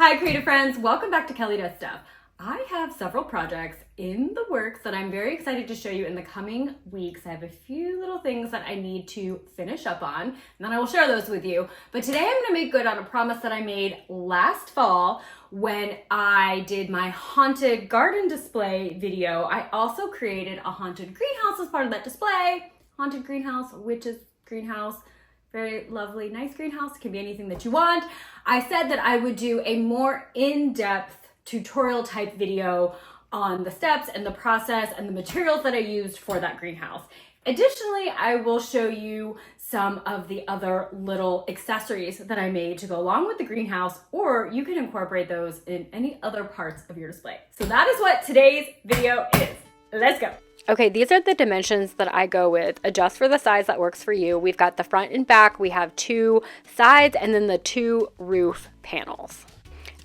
Hi creative friends, welcome back to Kelly Does Stuff. I have several projects in the works that I'm very excited to show you in the coming weeks. I have a few little things that I need to finish up on, and then I will share those with you. But today I'm gonna make good on a promise that I made last fall when I did my haunted garden display video. I also created a haunted greenhouse as part of that display. Haunted greenhouse, witch's greenhouse. Very lovely, nice greenhouse. It can be anything that you want. I said that I would do a more in-depth tutorial type video on the steps and the process and the materials that I used for that greenhouse. Additionally, I will show you some of the other little accessories that I made to go along with the greenhouse, or you can incorporate those in any other parts of your display. So that is what today's video is. Let's go. Okay, these are the dimensions that I go with. Adjust for the size that works for you. We've got the front and back. We have two sides and then the two roof panels.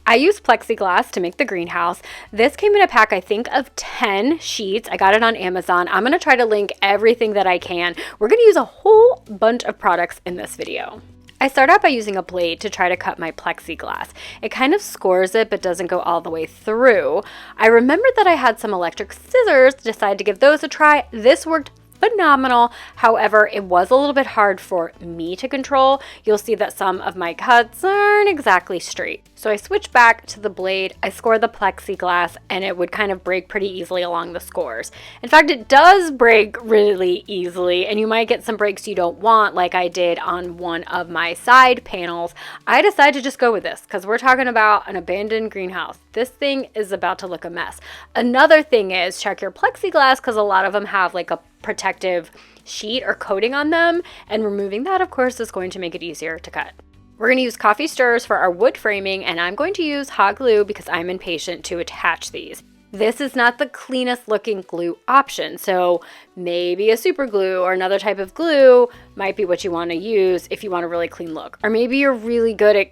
I use plexiglass to make the greenhouse. This came in a pack, I think, of 10 sheets. I got it on Amazon. I'm going to try to link everything that I can. We're going to use a whole bunch of products in this video. I start out by using a blade to try to cut my plexiglass. It kind of scores it but doesn't go all the way through. I remembered that I had some electric scissors, decided to give those a try. This worked phenomenal. However, it was a little bit hard for me to control. You'll see that some of my cuts aren't exactly straight. So I switched back to the blade, I scored the plexiglass, and it would kind of break pretty easily along the scores. In fact, it does break really easily, and you might get some breaks you don't want, like I did on one of my side panels. I decided to just go with this because we're talking about an abandoned greenhouse. This thing is about to look a mess. Another thing is check your plexiglass because a lot of them have like a protective sheet or coating on them, and removing that, of course, is going to make it easier to cut. We're going to use coffee stirrers for our wood framing, and I'm going to use hot glue because I'm impatient to attach these. This is not the cleanest looking glue option, so maybe a super glue or another type of glue might be what you want to use if you want a really clean look. Or maybe you're really good at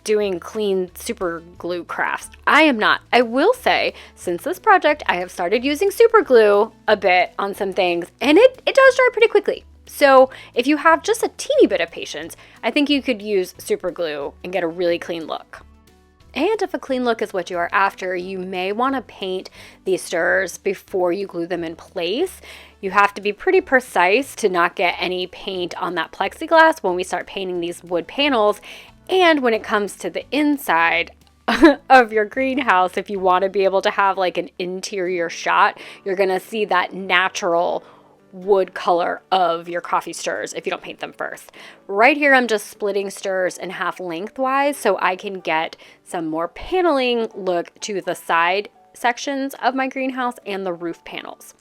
doing clean super glue crafts. I am not. I will say, since this project, I have started using super glue a bit on some things, and it does dry pretty quickly. So if you have just a teeny bit of patience, I think you could use super glue and get a really clean look. And if a clean look is what you are after, you may want to paint these stirrers before you glue them in place. You have to be pretty precise to not get any paint on that plexiglass when we start painting these wood panels. And when it comes to the inside of your greenhouse, if you want to be able to have like an interior shot, you're going to see that natural wood color of your coffee stirrers if you don't paint them first. Right here, I'm just splitting stirrers in half lengthwise so I can get some more paneling look to the side sections of my greenhouse and the roof panels.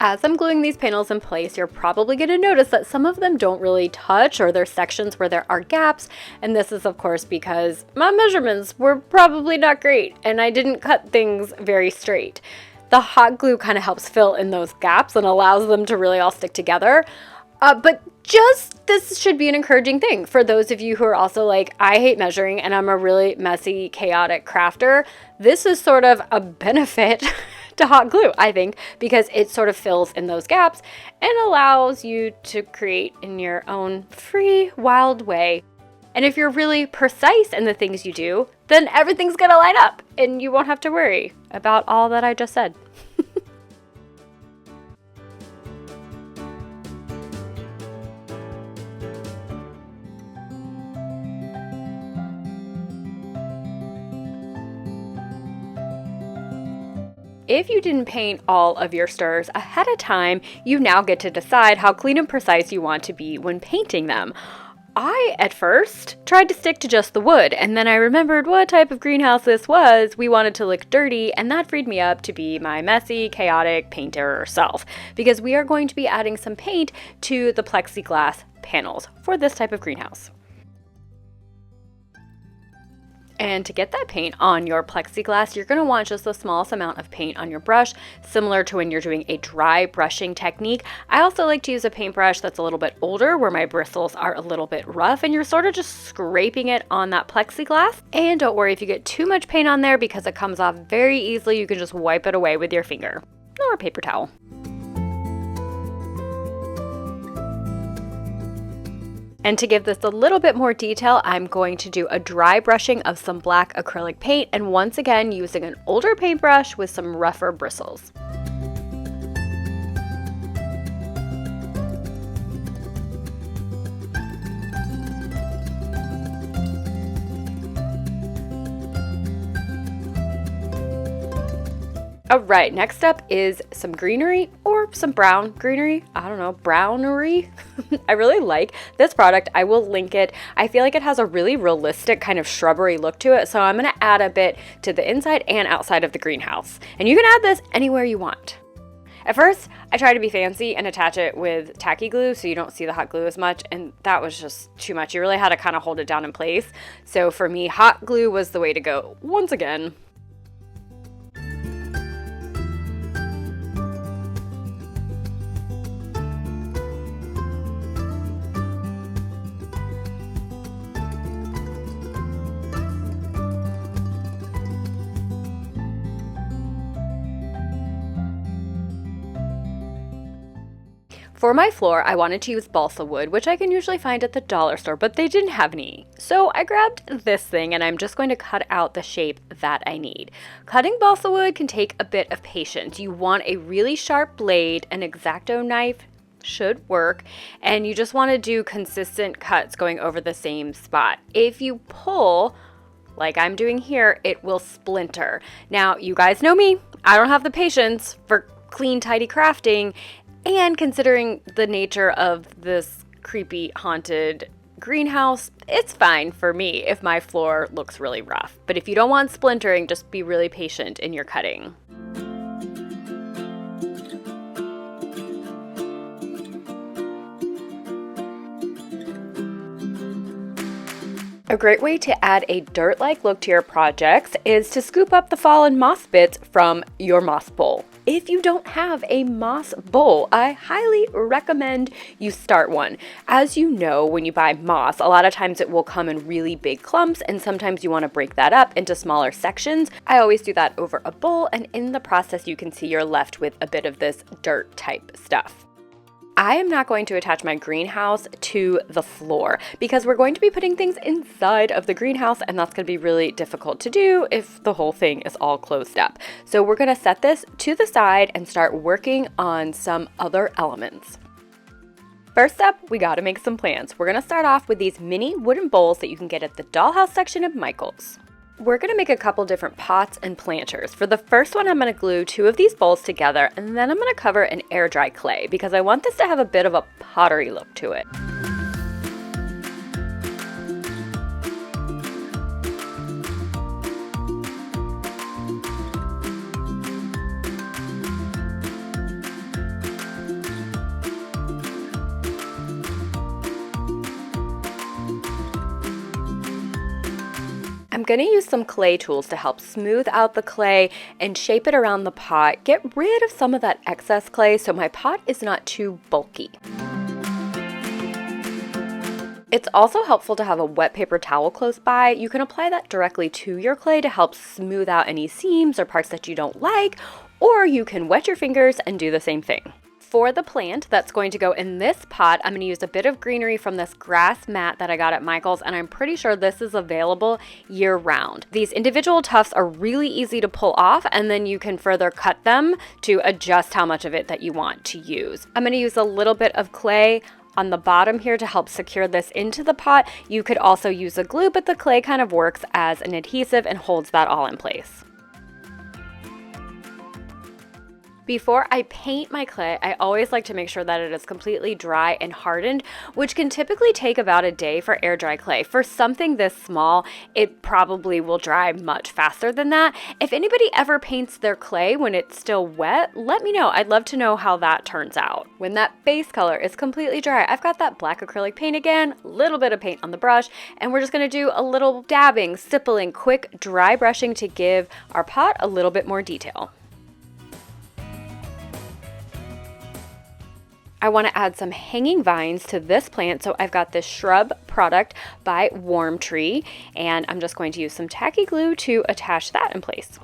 As I'm gluing these panels in place, you're probably going to notice that some of them don't really touch, or there's sections where there are gaps, and this is of course because my measurements were probably not great and I didn't cut things very straight. The hot glue kind of helps fill in those gaps and allows them to really all stick together. But just this should be an encouraging thing for those of you who are also like, I hate measuring and I'm a really messy, chaotic crafter. This is sort of a benefit to hot glue, I think, because it sort of fills in those gaps and allows you to create in your own free, wild way. And if you're really precise in the things you do, then everything's gonna line up and you won't have to worry about all that I just said. If you didn't paint all of your stirrers ahead of time, you now get to decide how clean and precise you want to be when painting them. I, at first, tried to stick to just the wood, and then I remembered what type of greenhouse this was. We wanted to look dirty, and that freed me up to be my messy, chaotic painter self, because we are going to be adding some paint to the plexiglass panels for this type of greenhouse. And to get that paint on your plexiglass, you're going to want just the smallest amount of paint on your brush, similar to when you're doing a dry brushing technique. I also like to use a paintbrush that's a little bit older, where my bristles are a little bit rough, and you're sort of just scraping it on that plexiglass. And don't worry if you get too much paint on there, because it comes off very easily. You can just wipe it away with your finger or a paper towel. And to give this a little bit more detail, I'm going to do a dry brushing of some black acrylic paint, and once again using an older paintbrush with some rougher bristles. All right, next up is some greenery, or some brown greenery. I don't know, brownery. I really like this product. I will link it. I feel like it has a really realistic kind of shrubbery look to it, so I'm going to add a bit to the inside and outside of the greenhouse. And you can add this anywhere you want. At first, I tried to be fancy and attach it with tacky glue so you don't see the hot glue as much, and that was just too much. You really had to kind of hold it down in place. So for me, hot glue was the way to go once again. For my floor, I wanted to use balsa wood, which I can usually find at the dollar store, but they didn't have any. So I grabbed this thing, and I'm just going to cut out the shape that I need. Cutting balsa wood can take a bit of patience. You want a really sharp blade. An X-Acto knife should work, and you just want to do consistent cuts going over the same spot. If you pull, like I'm doing here, it will splinter. Now, you guys know me. I don't have the patience for clean, tidy crafting. And considering the nature of this creepy, haunted greenhouse, it's fine for me if my floor looks really rough. But if you don't want splintering, just be really patient in your cutting. A great way to add a dirt-like look to your projects is to scoop up the fallen moss bits from your moss bowl. If you don't have a moss bowl, I highly recommend you start one. As you know, when you buy moss, a lot of times it will come in really big clumps, and sometimes you want to break that up into smaller sections. I always do that over a bowl, and in the process you can see you're left with a bit of this dirt type stuff. I am not going to attach my greenhouse to the floor because we're going to be putting things inside of the greenhouse, and that's going to be really difficult to do if the whole thing is all closed up. So we're going to set this to the side and start working on some other elements. First up, we got to make some plants. We're going to start off with these mini wooden bowls that you can get at the dollhouse section of Michael's. We're going to make a couple different pots and planters. For the first one, I'm going to glue 2 of these bowls together, and then I'm going to cover an air dry clay because I want this to have a bit of a pottery look to it. I'm going to use some clay tools to help smooth out the clay and shape it around the pot. Get rid of some of that excess clay so my pot is not too bulky. It's also helpful to have a wet paper towel close by. You can apply that directly to your clay to help smooth out any seams or parts that you don't like, or you can wet your fingers and do the same thing. For the plant that's going to go in this pot, I'm going to use a bit of greenery from this grass mat that I got at Michael's, and I'm pretty sure this is available year-round. These individual tufts are really easy to pull off, and then you can further cut them to adjust how much of it that you want to use. I'm going to use a little bit of clay on the bottom here to help secure this into the pot. You could also use a glue, but the clay kind of works as an adhesive and holds that all in place. Before I paint my clay, I always like to make sure that it is completely dry and hardened, which can typically take about a day for air dry clay. For something this small, it probably will dry much faster than that. If anybody ever paints their clay when it's still wet, let me know. I'd love to know how that turns out. When that base color is completely dry, I've got that black acrylic paint again, a little bit of paint on the brush, and we're just gonna do a little dabbing, stippling, quick dry brushing to give our pot a little bit more detail. I want to add some hanging vines to this plant, so I've got this shrub product by Warm Tree, and I'm just going to use some tacky glue to attach that in place.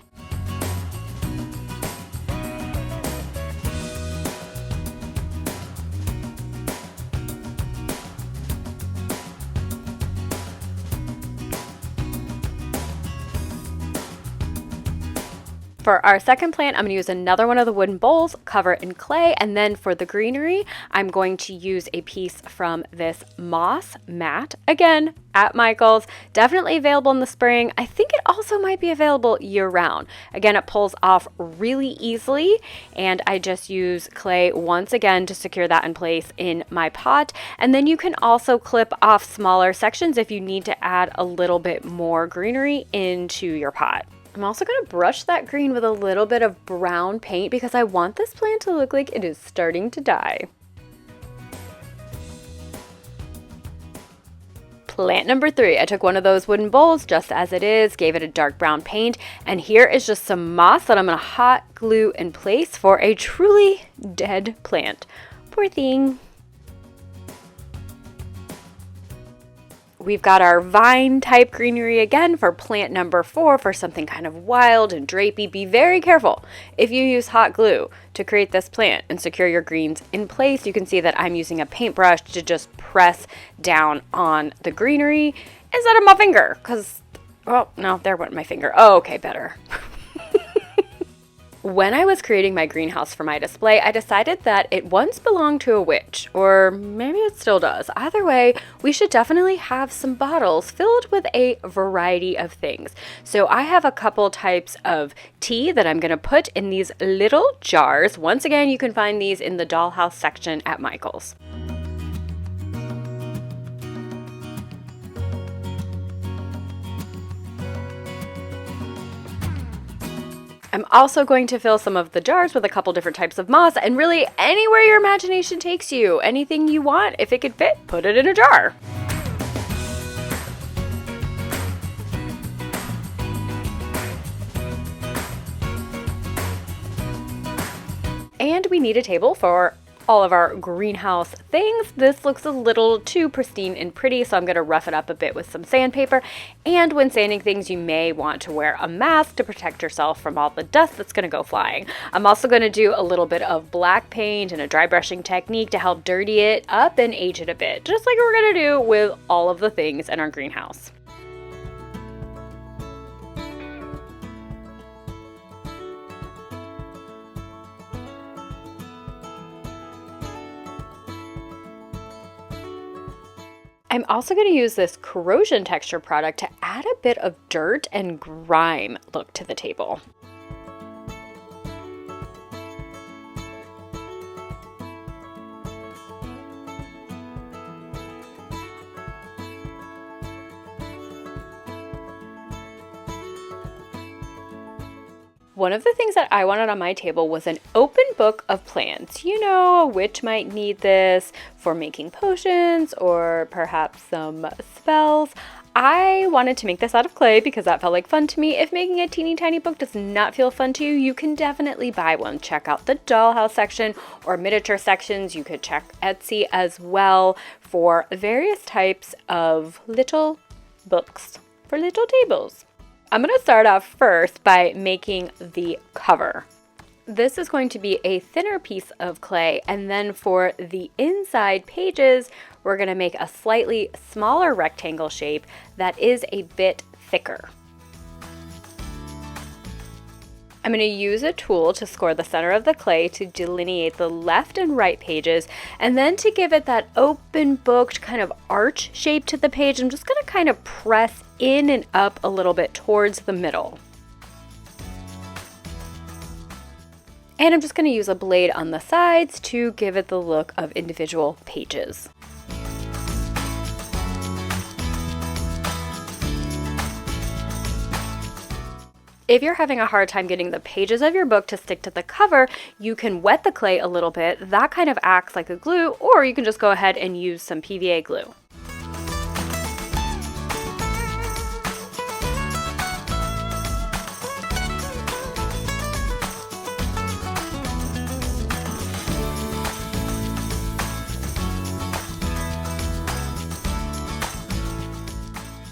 For our second plant, I'm going to use another one of the wooden bowls, cover it in clay, and then for the greenery, I'm going to use a piece from this moss mat, again, at Michael's, definitely available in the spring. I think it also might be available year-round. Again, it pulls off really easily, and I just use clay once again to secure that in place in my pot, and then you can also clip off smaller sections if you need to add a little bit more greenery into your pot. I'm also going to brush that green with a little bit of brown paint because I want this plant to look like it is starting to die. Plant number 3, I took one of those wooden bowls just as it is, gave it a dark brown paint, and here is just some moss that I'm going to hot glue in place for a truly dead plant. Poor thing. We've got our vine type greenery again for plant number 4 for something kind of wild and drapey. Be very careful if you use hot glue to create this plant and secure your greens in place. You can see that I'm using a paintbrush to just press down on the greenery instead of my finger because, oh no, there went my finger. Oh, okay, better. When I was creating my greenhouse for my display, I decided that it once belonged to a witch, or maybe it still does. Either way, we should definitely have some bottles filled with a variety of things. So I have a couple types of tea that I'm going to put in these little jars. Once again, you can find these in the dollhouse section at Michael's. I'm also going to fill some of the jars with a couple different types of moss, and really anywhere your imagination takes you. Anything you want, if it could fit, put it in a jar. And we need a table for all of our greenhouse things. This looks a little too pristine and pretty, so I'm going to rough it up a bit with some sandpaper. And when sanding things, you may want to wear a mask to protect yourself from all the dust that's going to go flying. I'm also going to do a little bit of black paint and a dry brushing technique to help dirty it up and age it a bit, just like we're going to do with all of the things in our greenhouse. I'm also going to use this corrosion texture product to add a bit of dirt and grime look to the table. One of the things that I wanted on my table was an open book of plants. You know, a witch might need this for making potions or perhaps some spells. I wanted to make this out of clay because that felt like fun to me. If making a teeny tiny book does not feel fun to you, you can definitely buy one. Check out the dollhouse section or miniature sections. You could check Etsy as well for various types of little books for little tables. I'm going to start off first by making the cover. This is going to be a thinner piece of clay, and then for the inside pages, we're going to make a slightly smaller rectangle shape that is a bit thicker. I'm going to use a tool to score the center of the clay to delineate the left and right pages, and then to give it that open booked kind of arch shape to the page, I'm just going to kind of press in and up a little bit towards the middle. And I'm just going to use a blade on the sides to give it the look of individual pages. If you're having a hard time getting the pages of your book to stick to the cover, you can wet the clay a little bit. That kind of acts like a glue, or you can just go ahead and use some PVA glue.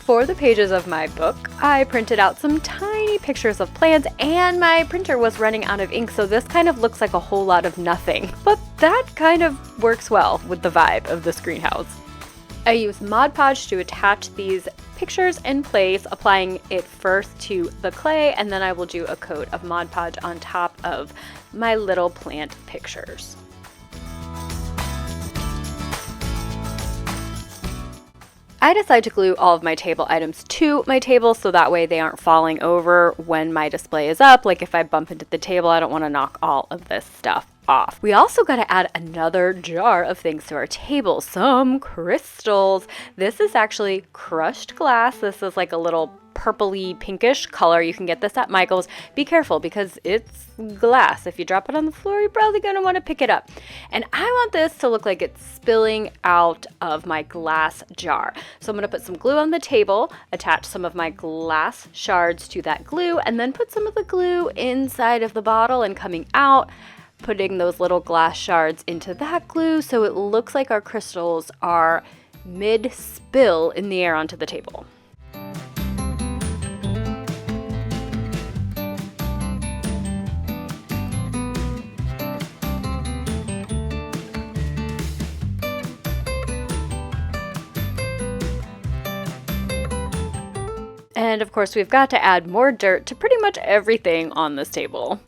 For the pages of my book, I printed out some tiny pictures of plants, and my printer was running out of ink, so this kind of looks like a whole lot of nothing. But that kind of works well with the vibe of this greenhouse. I used Mod Podge to attach these pictures in place, applying it first to the clay, and then I will do a coat of Mod Podge on top of my little plant pictures. I decide to glue all of my table items to my table so that way they aren't falling over when my display is up. Like if I bump into the table, I don't want to knock all of this stuff off. We also got to add another jar of things to our table, some crystals. This is actually crushed glass. This is like a little purpley pinkish color. You can get this at Michael's. Be careful because it's glass. If you drop it on the floor, you're probably going to want to pick it up. And I want this to look like it's spilling out of my glass jar. So I'm going to put some glue on the table, attach some of my glass shards to that glue, and then put some of the glue inside of the bottle and coming out, putting those little glass shards into that glue so it looks like our crystals are mid-spill in the air onto the table. And of course, we've got to add more dirt to pretty much everything on this table.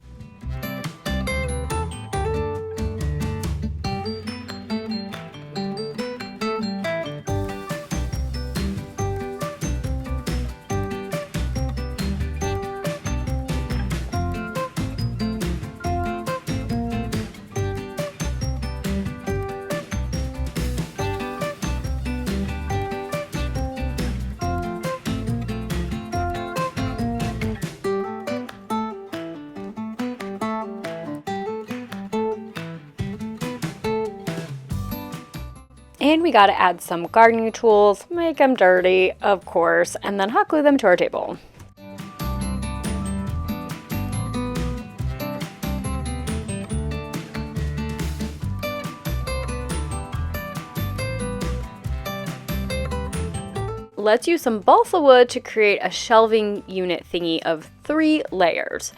And we got to add some gardening tools, make them dirty, of course, and then hot glue them to our table. Let's use some balsa wood to create a shelving unit thingy of 3 layers.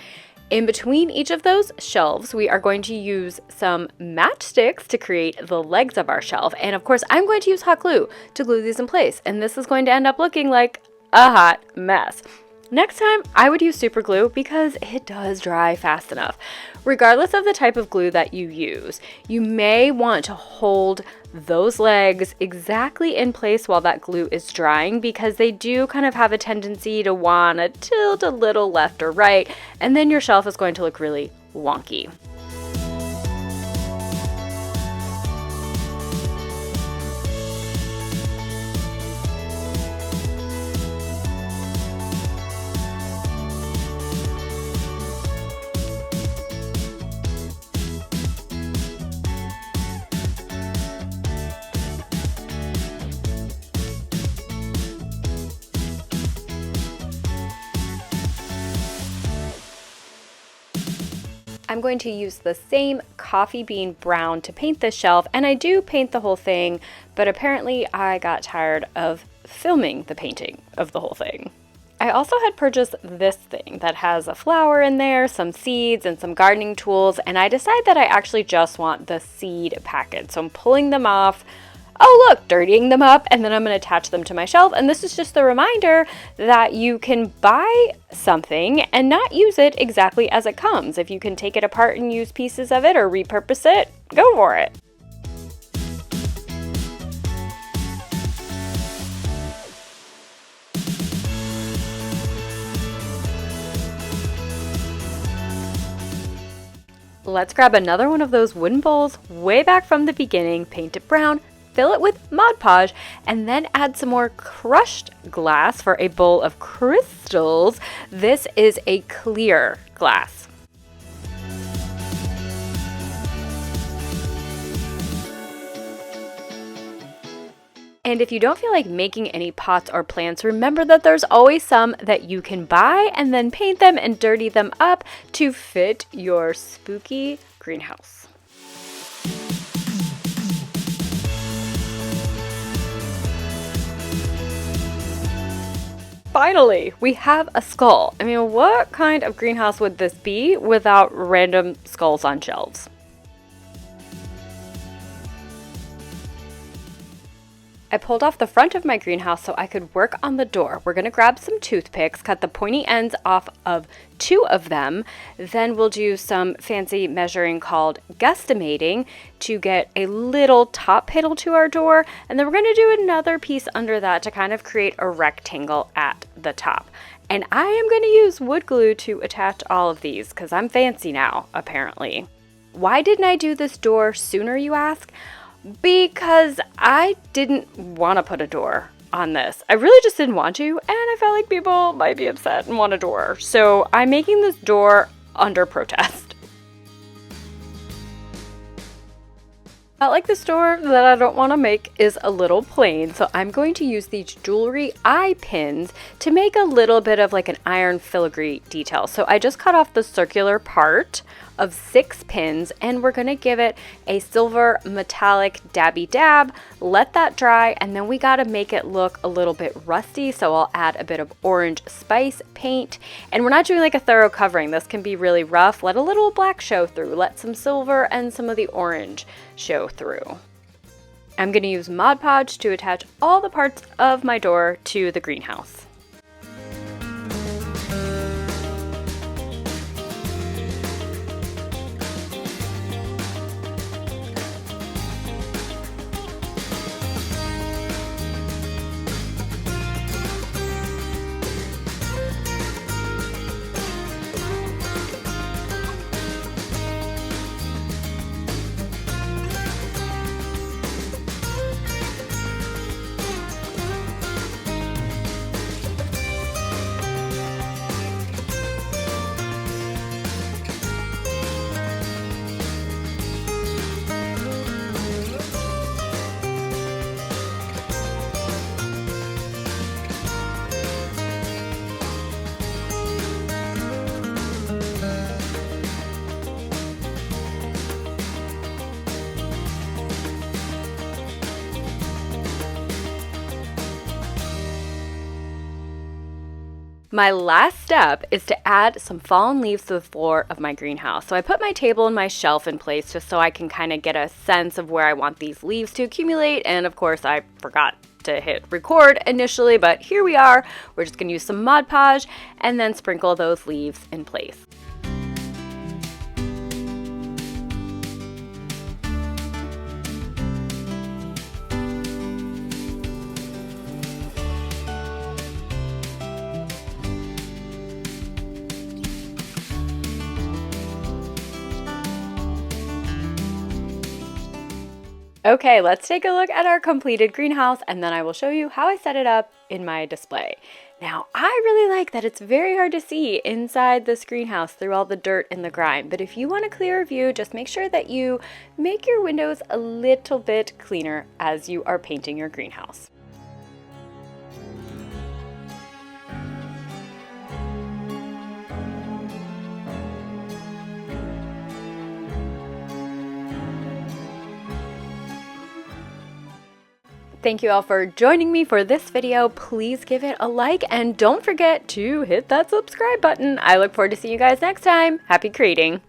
In between each of those shelves, we are going to use some matchsticks to create the legs of our shelf. And of course, I'm going to use hot glue to glue these in place. And this is going to end up looking like a hot mess. Next time, I would use super glue because it does dry fast enough. Regardless of the type of glue that you use, you may want to hold those legs exactly in place while that glue is drying because they do kind of have a tendency to want to tilt a little left or right, and then your shelf is going to look really wonky. I'm going to use the same coffee bean brown to paint this shelf, and I do paint the whole thing, but apparently I got tired of filming the painting of the whole thing. I also had purchased this thing that has a flower in there, some seeds, and some gardening tools, and I decided that I actually just want the seed packet. So I'm pulling them off. Oh look, dirtying them up, and then I'm going to attach them to my shelf. And this is just the reminder that you can buy something and not use it exactly as it comes. If you can take it apart and use pieces of it or repurpose it, go for it. Let's grab another one of those wooden bowls way back from the beginning, paint it brown, fill it with Mod Podge, and then add some more crushed glass for a bowl of crystals. This is a clear glass. And if you don't feel like making any pots or plants, remember that there's always some that you can buy and then paint them and dirty them up to fit your spooky greenhouse. Finally, we have a skull. I mean, what kind of greenhouse would this be without random skulls on shelves? I pulled off the front of my greenhouse so I could work on the door. We're going to grab some toothpicks, cut the pointy ends off of 2 of them. Then we'll do some fancy measuring called guesstimating to get a little top panel to our door. And then we're going to do another piece under that to kind of create a rectangle at the top. And I am going to use wood glue to attach all of these because I'm fancy now, apparently. Why didn't I do this door sooner, you ask? Because I didn't want to put a door on this. I really just didn't want to, and I felt like people might be upset and want a door. So I'm making this door under protest. Felt like this door that I don't want to make is a little plain, so I'm going to use these jewelry eye pins to make a little bit of like an iron filigree detail. So I just cut off the circular part of 6 pins, and we're going to give it a silver metallic dabby dab, let that dry, and then we got to make it look a little bit rusty, so I'll add a bit of orange spice paint. And we're not doing like a thorough covering. This can be really rough. Let a little black show through, let some silver and some of the orange show through. I'm going to use Mod Podge to attach all the parts of my door to the greenhouse. My last step is to add some fallen leaves to the floor of my greenhouse. So I put my table and my shelf in place just so I can kind of get a sense of where I want these leaves to accumulate. And of course, I forgot to hit record initially, but here we are. We're just going to use some Mod Podge and then sprinkle those leaves in place. Okay, let's take a look at our completed greenhouse, and then I will show you how I set it up in my display. Now, I really like that it's very hard to see inside this greenhouse through all the dirt and the grime, but if you want a clearer view, just make sure that you make your windows a little bit cleaner as you are painting your greenhouse. Thank you all for joining me for this video. Please give it a like and don't forget to hit that subscribe button. I look forward to seeing you guys next time. Happy creating!